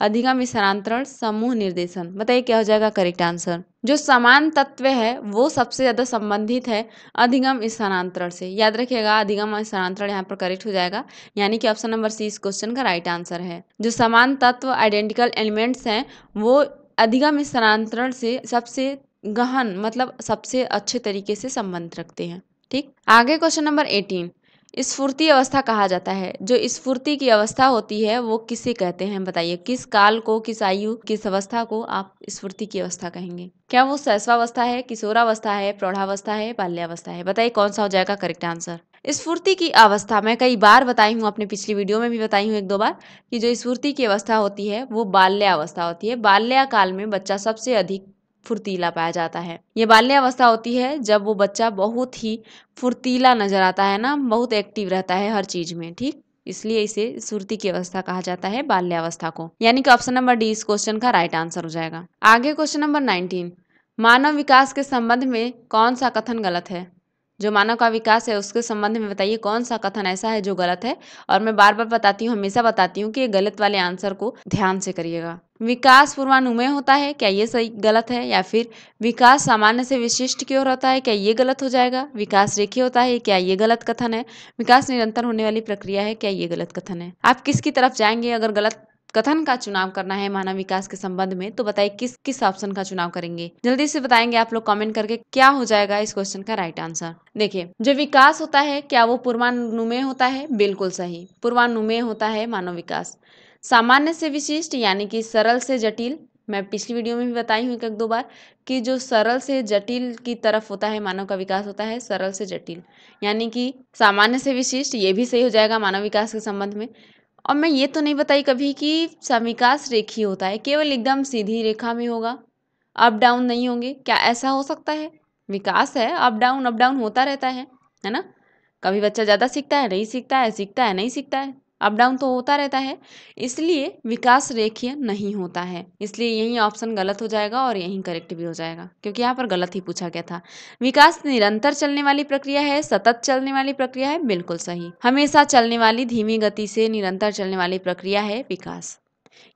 अधिगम स्थानांतरण, समूह निर्देशन? बताइए क्या हो जाएगा करेक्ट आंसर? जो समान तत्व है वो सबसे ज्यादा संबंधित है अधिगम स्थानांतरण से, याद रखिएगा, अधिगम स्थानांतरण यहाँ पर करेक्ट हो जाएगा। यानी कि ऑप्शन नंबर सी इस क्वेश्चन का राइट आंसर है। जो समान तत्व आइडेंटिकल एलिमेंट्स हैं वो अधिगम स्थानांतरण से सबसे गहन, मतलब सबसे अच्छे तरीके से संबंध रखते हैं, ठीक। आगे क्वेश्चन नंबर 18, स्फूर्ति अवस्था कहा जाता है। जो स्फूर्ति की अवस्था होती है वो किसे कहते हैं? बताइए, किस काल को, किस आयु, किस अवस्था को आप स्फूर्ति की अवस्था कहेंगे? क्या वो शैशवावस्था है, किशोरावस्था है, प्रौढ़ावस्था है, बाल्यावस्था है? बताइए कौन सा हो जाएगा करेक्ट आंसर? स्फूर्ति की अवस्था मैं कई बार बताई हूँ, अपनी पिछली वीडियो में भी बताई हूँ 1-2 बार, कि जो स्फूर्ति की अवस्था होती है वो बाल्यावस्था होती है। बाल्यकाल में बच्चा सबसे अधिक फुर्तीला पाया जाता है। ये बाल्यावस्था होती है जब वो बच्चा बहुत ही फुर्तीला नजर आता है ना, बहुत एक्टिव रहता है हर चीज में, ठीक। इसलिए इसे स्फूर्ति की अवस्था कहा जाता है, बाल्यावस्था को। यानी कि ऑप्शन नंबर डी इस क्वेश्चन का राइट आंसर हो जाएगा। आगे क्वेश्चन नंबर 19, मानव विकास के संबंध में कौन सा कथन गलत है? जो मानव का विकास है उसके संबंध में बताइए कौन सा कथन ऐसा है जो गलत है। और मैं बार बार बताती हूँ, हमेशा बताती हूँ कि ये गलत वाले आंसर को ध्यान से करिएगा। विकास पूर्वानुमेय होता है, क्या ये सही गलत है? या फिर विकास सामान्य से विशिष्ट की ओर होता है, क्या ये गलत हो जाएगा? विकास रेखीय होता है, क्या ये गलत कथन है? विकास निरंतर होने वाली प्रक्रिया है, क्या ये गलत कथन है? आप किसकी तरफ जाएंगे? अगर गलत कथन का चुनाव करना है मानव विकास के संबंध में तो बताइए किस किस ऑप्शन का चुनाव करेंगे? जल्दी से बताएंगे आप लोग कमेंट करके, क्या हो जाएगा इस क्वेश्चन का राइट आंसर? देखिए, जो विकास होता है क्या वो पूर्वानुमेय होता है? बिल्कुल सही, पूर्वानुमेय होता है मानव विकास। सामान्य से विशिष्ट यानी कि सरल से जटिल, मैं पिछली वीडियो में भी बताई हूँ 1-2 बार कि जो सरल से जटिल की तरफ होता है मानव का विकास होता है, सरल से जटिल। यानी कि सामान्य से विशिष्ट ये भी सही हो जाएगा मानव विकास के संबंध में। और मैं ये तो नहीं बताई कभी कि विकास रेखीय होता है, केवल एकदम सीधी रेखा में होगा, अप डाउन नहीं होंगे, क्या ऐसा हो सकता है? विकास है, अप डाउन होता रहता है ना। कभी बच्चा ज़्यादा सीखता है, नहीं सीखता है, सीखता है, नहीं सीखता है, अप डाउन तो होता रहता है। इसलिए विकास रेखीय नहीं होता है। इसलिए यही ऑप्शन गलत हो जाएगा और यही करेक्ट भी हो जाएगा, क्योंकि यहाँ पर गलत ही पूछा गया था। विकास निरंतर चलने वाली प्रक्रिया है, सतत चलने वाली प्रक्रिया है, बिल्कुल सही। हमेशा चलने वाली धीमी गति से निरंतर चलने वाली प्रक्रिया है विकास।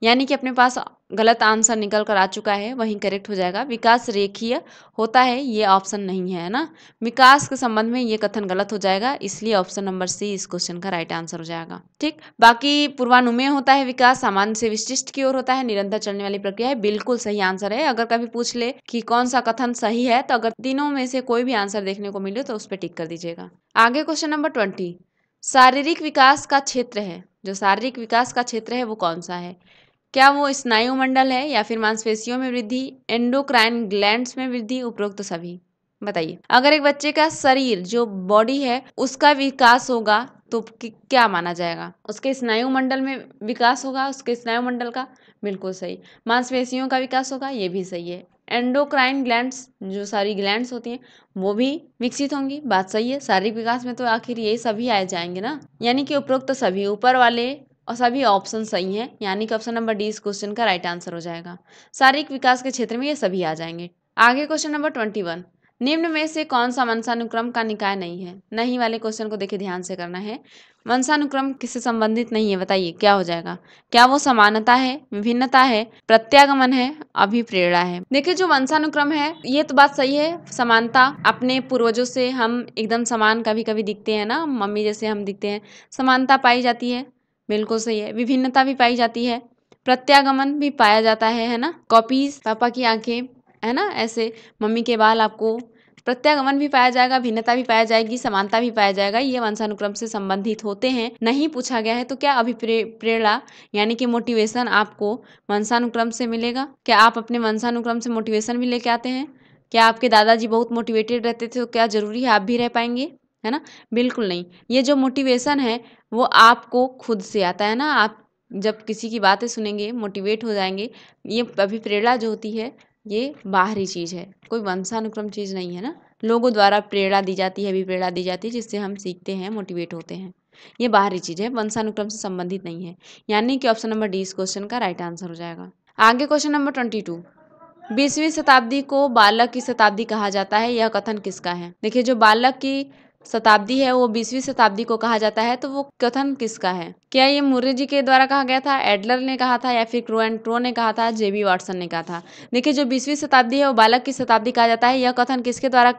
यानी कि अपने पास गलत आंसर निकल कर आ चुका है, वहीं करेक्ट हो जाएगा। विकास रेखीय होता है, ये ऑप्शन नहीं है ना। विकास के संबंध में ये कथन गलत हो जाएगा, इसलिए ऑप्शन नंबर सी इस क्वेश्चन का राइट आंसर हो जाएगा। ठीक, बाकी पूर्वानुमेय होता है विकास, सामान्य से विशिष्ट की ओर होता है, निरंतर चलने वाली प्रक्रिया है, बिल्कुल सही आंसर है। अगर कभी पूछ ले कि कौन सा कथन सही है, तो अगर तीनों में से कोई भी आंसर देखने को मिले तो उस पर टिक कर दीजिएगा। आगे क्वेश्चन नंबर 20, शारीरिक विकास का क्षेत्र है, जो शारीरिक विकास का क्षेत्र है वो कौन सा है? क्या वो स्नायु मंडल है, या फिर मांसपेशियों में वृद्धि, एंडोक्राइन ग्लैंड्स में वृद्धि, उपरोक्त सभी? बताइए। अगर एक बच्चे का शरीर जो बॉडी है उसका विकास होगा तो क्या माना जाएगा? उसके स्नायु मंडल में विकास होगा, उसके स्नायु मंडल का, बिल्कुल सही। मांसपेशियों का विकास होगा, ये भी सही है। एंडोक्राइन ग्लैंड्स, जो सारी ग्लैंड्स होती हैं वो भी विकसित होंगी, बात सही है। शारीरिक विकास में तो आखिर यही सभी आ जाएंगे ना, यानी कि उपरोक्त सभी, ऊपर वाले और सभी ऑप्शन सही हैं, यानी कि ऑप्शन नंबर डी इस क्वेश्चन का राइट आंसर हो जाएगा। शारीरिक विकास के क्षेत्र में ये सभी आ जाएंगे। आगे क्वेश्चन नंबर 21, निम्न में से कौन सा वंशानुक्रम का निकाय नहीं है? नहीं वाले क्वेश्चन को देखिए ध्यान से करना है। वंशानुक्रम किससे संबंधित नहीं है, बताइए क्या हो जाएगा? क्या वो समानता है, विभिन्नता है, प्रत्यागमन है, अभिप्रेरणा है? देखिए जो वंशानुक्रम है ये तो बात सही है, समानता, अपने पूर्वजों से हम एकदम समान कभी कभी दिखते हैं ना, मम्मी जैसे हम दिखते हैं, समानता पाई जाती है, बिल्कुल सही है। विभिन्नता भी पाई जाती है, प्रत्यागमन भी पाया जाता है ना, कॉपीज, पापा की आंखें, है ना, ऐसे मम्मी के बाल, आपको प्रत्यागमन भी पाया जाएगा, भिन्नता भी पाया जाएगी, समानता भी पाया जाएगा, ये वंशानुक्रम से संबंधित होते हैं। नहीं पूछा गया है तो क्या अभिप्रेरणा यानी कि मोटिवेशन आपको वंशानुक्रम से मिलेगा? क्या आप अपने वंशानुक्रम से मोटिवेशन भी लेके आते हैं? क्या आपके दादाजी बहुत मोटिवेटेड रहते थे तो क्या जरूरी है आप भी रह पाएंगे? है ना, बिल्कुल नहीं। ये जो मोटिवेशन है वो आपको खुद से आता है ना, आप जब किसी की बातें सुनेंगे मोटिवेट हो जाएंगे। ये अभिप्रेरणा जो होती है ये बाहरी चीज़ है, कोई वंशानुक्रम चीज़ नहीं है ना। लोगों द्वारा प्रेरणा दी जाती है, अभिप्रेरणा दी जाती है, जिससे हम सीखते हैं, मोटिवेट होते हैं। ये बाहरी चीज़ है, वंशानुक्रम से संबंधित नहीं है, यानी कि ऑप्शन नंबर डी इस क्वेश्चन का राइट आंसर हो जाएगा। आगे क्वेश्चन नंबर 22, 20वीं शताब्दी को बालक की शताब्दी कहा जाता है, यह कथन किसका है? देखिए जो बालक की शताब्दी है वो 20वीं शताब्दी को कहा जाता है, तो वो कथन किसका है? क्या ये मुर्रे जी के द्वारा कहा गया था, एडलर ने कहा था, या फिर क्रो एंड क्रो ने कहा था, जेबी वाटसन ने कहा था? देखिए जो 20वीं शताब्दी है वो बालक की शताब्दी कहा जाता है, यह कथन किसके द्वारा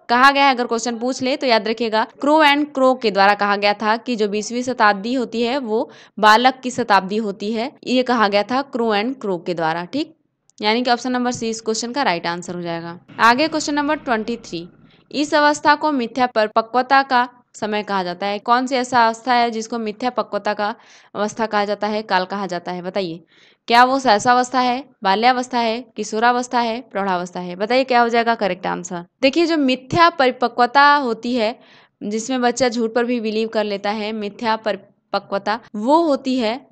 कहा गया है? अगर क्वेश्चन पूछ ले तो याद रखिएगा, क्रो एंड क्रो के द्वारा कहा गया था कि जो 20वीं शताब्दी होती है वो बालक की शताब्दी होती है, ये कहा गया था क्रो एंड क्रो के द्वारा। ठीक, यानी कि ऑप्शन नंबर सी इस क्वेश्चन का राइट आंसर हो जाएगा। आगे क्वेश्चन नंबर 23, इस अवस्था को मिथ्या परिपक्वता का समय कहा जाता है। कौन सी ऐसा अवस्था है जिसको मिथ्या परिपक्वता का अवस्था कहा जाता है, काल कहा जाता है? बताइए। क्या वो शैशवावस्था है, बाल्यावस्था है, किशोरावस्था है, प्रौढ़ावस्था है? बताइए क्या हो जाएगा करेक्ट आंसर। देखिए जो मिथ्या परिपक्वता होती है, जिसमें बच्चा झूठ पर भी बिलीव कर लेता है, मिथ्या परिपक्वता वो होती है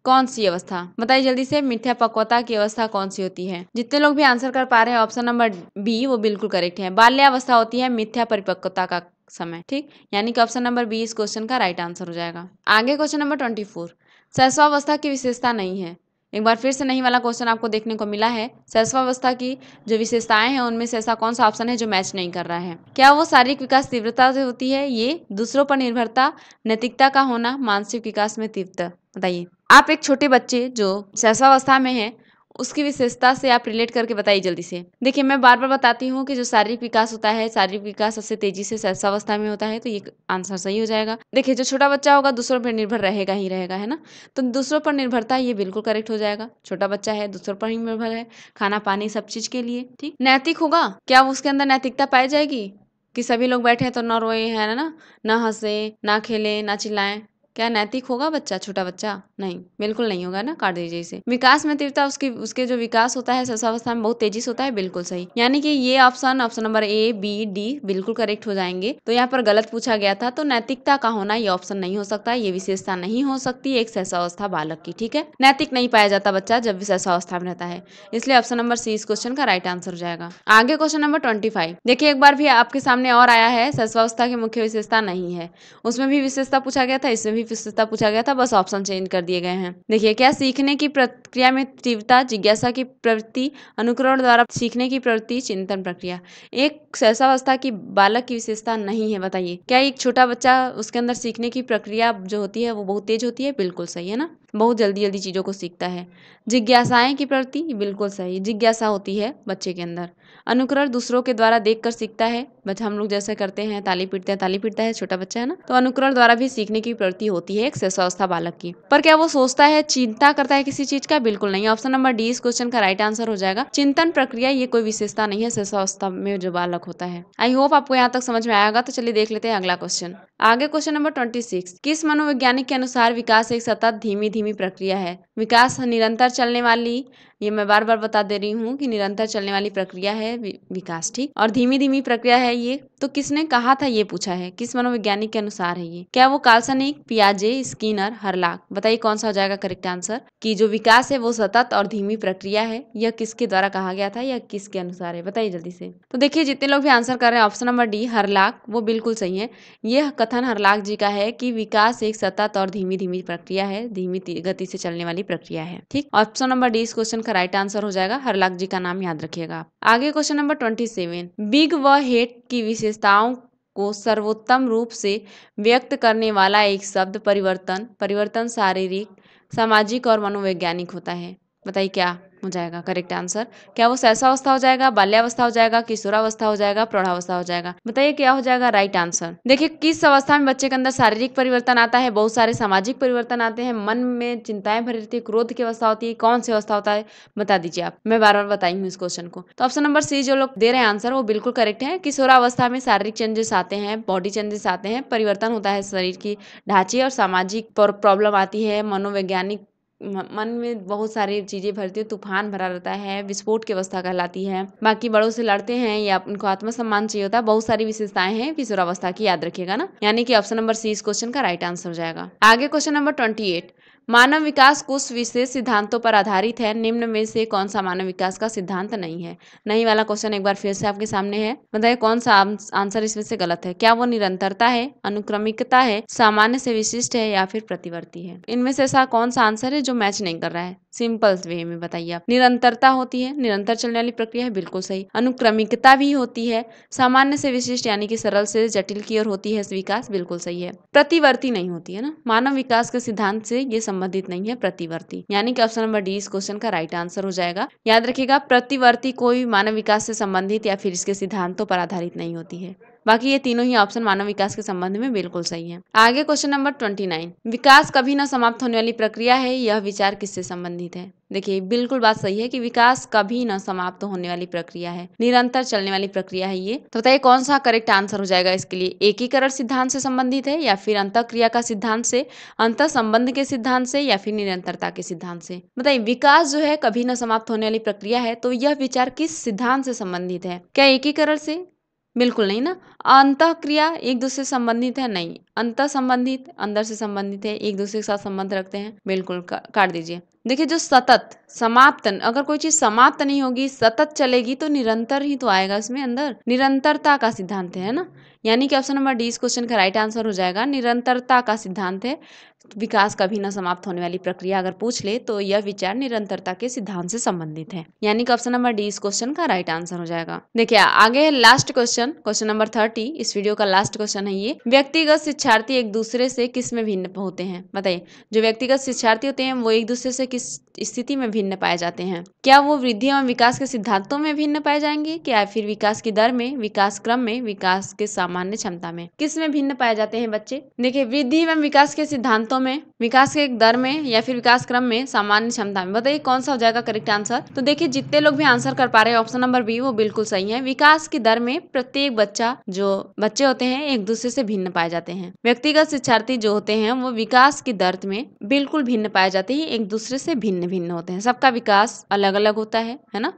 कौन सी अवस्था? बताइए जल्दी से, मिथ्या पक्वता की अवस्था कौन सी होती है? जितने लोग भी आंसर कर पा रहे हैं ऑप्शन नंबर बी वो बिल्कुल करेक्ट है। बाल्यावस्था होती है मिथ्या परिपक्वता का समय। ठीक, यानी कि ऑप्शन नंबर बी इस क्वेश्चन का राइट आंसर हो जाएगा। आगे क्वेश्चन नंबर 24, शैशवावस्था की विशेषता नहीं है। एक बार फिर से नहीं वाला क्वेश्चन आपको देखने को मिला है। शैशवावस्था की जो विशेषताएं हैं उनमें से ऐसा कौन सा ऑप्शन है जो मैच नहीं कर रहा है? क्या वो शारीरिक विकास तीव्रता से होती है, ये दूसरों पर निर्भरता, नैतिकता का होना, मानसिक विकास में तीव्रता? बताइए। आप एक छोटे बच्चे जो शैशवावस्था में है उसकी विशेषता से आप रिलेट करके बताइए जल्दी से। देखिए मैं बार बार बताती हूँ कि जो शारीरिक विकास होता है, शारीरिक विकास सबसे तेजी से शैशवावस्था में होता है, तो ये आंसर सही हो जाएगा। देखिए जो छोटा बच्चा होगा दूसरों पर निर्भर रहेगा ही रहेगा, है ना, तो दूसरों पर निर्भरता ये बिल्कुल करेक्ट हो जाएगा। छोटा बच्चा है, दूसरों पर ही निर्भर है, खाना पानी सब चीज के लिए। ठीक, नैतिक होगा, क्या उसके अंदर नैतिकता पाई जाएगी कि सभी लोग बैठे तो ना रोए, है ना, ना हंसे, ना खेले, ना चिल्लाएं? क्या नैतिक होगा बच्चा, छोटा बच्चा? नहीं, बिल्कुल नहीं होगा ना, काट दीजिए इसे। विकास में तीव्रता उसके जो विकास होता है शिशुअवस्था में बहुत तेजी से होता है, बिल्कुल सही। यानी कि ये option number A, B, D बिल्कुल करेक्ट हो जाएंगे। तो यहाँ पर गलत पूछा गया था, तो नैतिकता का होना ये ऑप्शन नहीं हो सकता, ये विशेषता नहीं हो सकती एक शिशुअवस्था बालक की। ठीक है, नैतिक नहीं पाया जाता बच्चा जब शिशुअवस्था में रहता है, इसलिए ऑप्शन नंबर सी इस क्वेश्चन का राइट आंसर हो जाएगा। आगे क्वेश्चन नंबर 25। देखिए एक बार भी आपके सामने और आया है, शिशुअवस्था की मुख्य विशेषता नहीं है। उसमें भी विशेषता पूछा गया था, इसमें भी विशेषता पूछा गया था, बस ऑप्शन चेंज कर दिए गए हैं। देखिए, क्या सीखने की प्रक्रिया में तीव्रता, जिज्ञासा की प्रवृत्ति, अनुकरण द्वारा सीखने की प्रवृत्ति, चिंतन प्रक्रिया एक शिशुअवस्था की बालक की विशेषता नहीं है। बताइए, क्या एक छोटा बच्चा उसके अंदर सीखने की प्रक्रिया जो होती है वो बहुत तेज होती है? बिल्कुल सही है ना, बहुत जल्दी जल्दी चीजों को सीखता है। जिज्ञासाएं की प्रवृत्ति, बिल्कुल सही, जिज्ञासा होती है बच्चे के अंदर। अनुकरण दूसरों के द्वारा देखकर सीखता है, बच्चा हम लोग जैसे करते हैं, ताली पीटते हैं, ताली पीटता है छोटा बच्चा है ना, तो अनुकरण द्वारा भी सीखने की प्रवृत्ति होती है एक शिशुअवस्था बालक की। पर क्या वो सोचता है, चिंता करता है किसी चीज का? बिल्कुल नहीं। ऑप्शन नंबर डी इस क्वेश्चन का राइट आंसर हो जाएगा। चिंतन प्रक्रिया ये कोई विशेषता नहीं है शिशुअवस्था में जो बालक होता है। आई होप आपको यहाँ तक समझ में आएगा। तो चलिए देख लेते हैं अगला क्वेश्चन। आगे क्वेश्चन नंबर 26। किस मनोवैज्ञानिक के अनुसार विकास एक सतत धीमी धीमी प्रक्रिया है? विकास निरंतर चलने वाली, ये मैं बार बार बता दे रही हूँ कि निरंतर चलने वाली प्रक्रिया है विकास, ठीक, और धीमी धीमी प्रक्रिया है ये। तो किसने कहा था, ये पूछा है, किस मनोवैज्ञानिक के अनुसार है ये? क्या वो काल्सनिक, पियाजे, स्किनर, हर्लाक? बताइए कौन सा हो जाएगा करेक्ट आंसर, कि जो विकास है वो सतत और धीमी प्रक्रिया है, यह किसके द्वारा कहा गया था या किसके अनुसार है? बताइए जल्दी से। तो देखिए जितने लोग भी आंसर कर रहे हैं ऑप्शन नंबर डी हर्लाक, वो बिल्कुल सही है। यह कथन हर्लाक जी का है कि विकास एक सतत और धीमी धीमी प्रक्रिया है, धीमी गति से चलने वाली प्रक्रिया है। ठीक, ऑप्शन नंबर डी इस क्वेश्चन का राइट आंसर हो जाएगा। हर्लाक जी का नाम याद रखिएगा। आगे क्वेश्चन नंबर 27। बिग व हेट की विशेषताओं को सर्वोत्तम रूप से व्यक्त करने वाला एक शब्द परिवर्तन शारीरिक, सामाजिक और मनोवैज्ञानिक होता है। बताइए क्या हो जाएगा करेक्ट आंसर? क्या वो शैशवावस्था हो जाएगा, बाल्यावस्था हो जाएगा, किशोरावस्था हो जाएगा, प्रौढ़ावस्था हो जाएगा? बताइए क्या हो जाएगा राइट आंसर। देखिए किस अवस्था में बच्चे के अंदर शारीरिक परिवर्तन आता है, बहुत सारे सामाजिक परिवर्तन आते हैं, मन में चिंताएं भरी रहती है, क्रोध की अवस्था होती है, कौन सी अवस्था होता है बता दीजिए आप, मैं बार बार बताई हूँ इस क्वेश्चन को। तो ऑप्शन नंबर सी जो लोग दे रहे हैं आंसर वो बिल्कुल करेक्ट है। किशोरावस्था में शारीरिक चेंजेस आते हैं, बॉडी चेंजेस आते हैं, परिवर्तन होता है शरीर की ढांचे, और सामाजिक प्रॉब्लम आती है, मनोवैज्ञानिक मन में बहुत सारी चीजें भरती है, तूफान भरा रहता है, विस्फोट की अवस्था कहलाती है, बाकी बड़ों से लड़ते हैं या उनको आत्मसम्मान चाहिए होता है, बहुत सारी विशेषताएं हैं किशोरावस्था की, याद रखिएगा ना। यानी कि ऑप्शन नंबर सी इस क्वेश्चन का राइट आंसर हो जाएगा। आगे क्वेश्चन नंबर 28। मानव विकास कुछ विशेष सिद्धांतों पर आधारित है, निम्न में से कौन सा मानव विकास का सिद्धांत नहीं है? नहीं वाला क्वेश्चन एक बार फिर से आपके सामने है, बताइए कौन सा आंसर इसमें से गलत है? क्या वो निरंतरता है, अनुक्रमिकता है, सामान्य से विशिष्ट है, या फिर प्रतिवर्ती है? इनमें से ऐसा कौन सा आंसर है जो मैच नहीं कर रहा है? सिंपल वे में बताइए आप। निरंतरता होती है, निरंतर चलने वाली प्रक्रिया है, बिल्कुल सही। अनुक्रमिकता भी होती है, सामान्य से विशिष्ट यानी कि सरल से जटिल की ओर होती है विकास, बिल्कुल सही है। प्रतिवर्ती नहीं होती है ना, मानव विकास के सिद्धांत से ये संबंधित नहीं है प्रतिवर्ती, यानी कि ऑप्शन नंबर डी इस क्वेश्चन का राइट आंसर हो जाएगा। याद रखिएगा प्रतिवर्ती कोई मानव विकास से संबंधित या फिर इसके सिद्धांतों पर आधारित नहीं होती है। बाकी ये तीनों ही ऑप्शन मानव विकास के संबंध में बिल्कुल सही है। आगे क्वेश्चन नंबर 29। विकास कभी न समाप्त होने वाली प्रक्रिया है, यह विचार किससे संबंधित है? देखिए बिल्कुल बात सही है कि विकास कभी न समाप्त होने वाली प्रक्रिया है, निरंतर चलने वाली प्रक्रिया है ये। तो बताइए कौन सा करेक्ट आंसर हो जाएगा इसके लिए? एकीकरण सिद्धांत से संबंधित है, या फिर अंतःक्रिया का सिद्धांत से, अंतः संबंध के सिद्धांत से, या फिर निरंतरता के सिद्धांत से? बताइए विकास जो है कभी न समाप्त होने वाली प्रक्रिया है, तो यह विचार किस सिद्धांत से संबंधित है? क्या एकीकरण से? बिल्कुल नहीं ना। अंतःक्रिया एक दूसरे से संबंधित है? नहीं। अंतः संबंधित अंदर से संबंधित है, एक दूसरे के साथ संबंध रखते हैं, बिल्कुल काट दीजिए। देखिए जो सतत समाप्त, अगर कोई चीज समाप्त नहीं होगी, सतत चलेगी तो निरंतर ही तो आएगा इसमें अंदर, निरंतरता का सिद्धांत है ना। यानी कि ऑप्शन नंबर डी इस क्वेश्चन का राइट आंसर हो जाएगा। निरंतरता का सिद्धांत है, विकास कभी न समाप्त होने वाली प्रक्रिया अगर पूछ ले तो यह विचार निरंतरता के सिद्धांत से संबंधित है, यानी कि ऑप्शन नंबर डी इस क्वेश्चन का राइट आंसर हो जाएगा। देखिए आगे लास्ट क्वेश्चन नंबर 30 इस वीडियो का लास्ट क्वेश्चन है ये। व्यक्तिगत शिक्षार्थी एक दूसरे से किस में भिन्न होते हैं? बताइए जो व्यक्तिगत शिक्षार्थी होते हैं वो एक दूसरे से किस स्थिति में भिन्न पाए जाते हैं? क्या वो वृद्धि एवं विकास के सिद्धांतों में भिन्न पाए जाएंगे, क्या फिर विकास की दर में, विकास क्रम में, विकास के सामान्य सामान्य क्षमता में। किस में भिन्न पाए जाते हैं बच्चे? देखिए, वृद्धि एवं विकास के सिद्धांतों में, विकास के दर में या फिर विकास क्रम में, सामान्य क्षमता में। बताइए कौन सा हो जाएगा करेक्ट आंसर? तो देखिए, जितने लोग भी आंसर कर पा रहे हैं ऑप्शन नंबर बी वो बिल्कुल सही है। विकास की दर में प्रत्येक बच्चा, जो बच्चे होते हैं एक दूसरे से भिन्न पाए जाते हैं। व्यक्तिगत शिक्षार्थी जो होते हैं वो विकास की दर में बिल्कुल भिन्न पाए जाते हैं, एक दूसरे से भिन्न भिन्न होते हैं। सबका विकास अलग अलग होता है ना,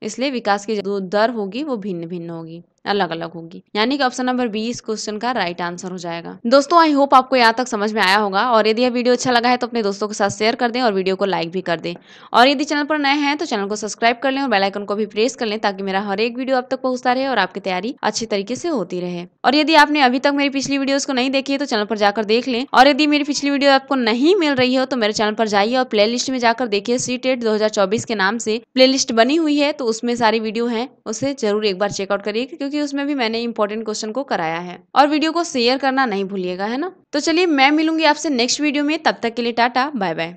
इसलिए विकास की जो दर होगी वो भिन्न भिन्न होगी, अलग अलग होगी। यानी कि ऑप्शन नंबर बी इस क्वेश्चन का राइट आंसर हो जाएगा। दोस्तों, आई होप आपको यहाँ तक समझ में आया होगा, और यदि यह वीडियो अच्छा लगा है तो अपने दोस्तों के साथ शेयर कर दें और वीडियो को लाइक भी कर दें। और यदि चैनल पर नए हैं तो चैनल को सब्सक्राइब कर लें और बेल आइकन को भी प्रेस कर लें, ताकि मेरा हर एक वीडियो आप तक पहुंचता रहे और आपकी तैयारी अच्छी तरीके से होती रहे। और यदि आपने अभी तक मेरी पिछली वीडियोस को नहीं देखी है तो चैनल पर जाकर देख लें। और यदि मेरी पिछली वीडियो आपको नहीं मिल रही हो तो मेरे चैनल पर जाइए और प्लेलिस्ट में जाकर देखिए, सीटेट 2024 के नाम से प्लेलिस्ट बनी हुई है, तो उसमें सारी वीडियो है, उसे जरूर एक बार चेकआउट करिएगा, क्योंकि उसमें भी मैंने इंपॉर्टेंट क्वेश्चन को कराया है। और वीडियो को शेयर करना नहीं भूलिएगा, है ना। तो चलिए, मैं मिलूंगी आपसे नेक्स्ट वीडियो में, तब तक के लिए टाटा बाय बाय।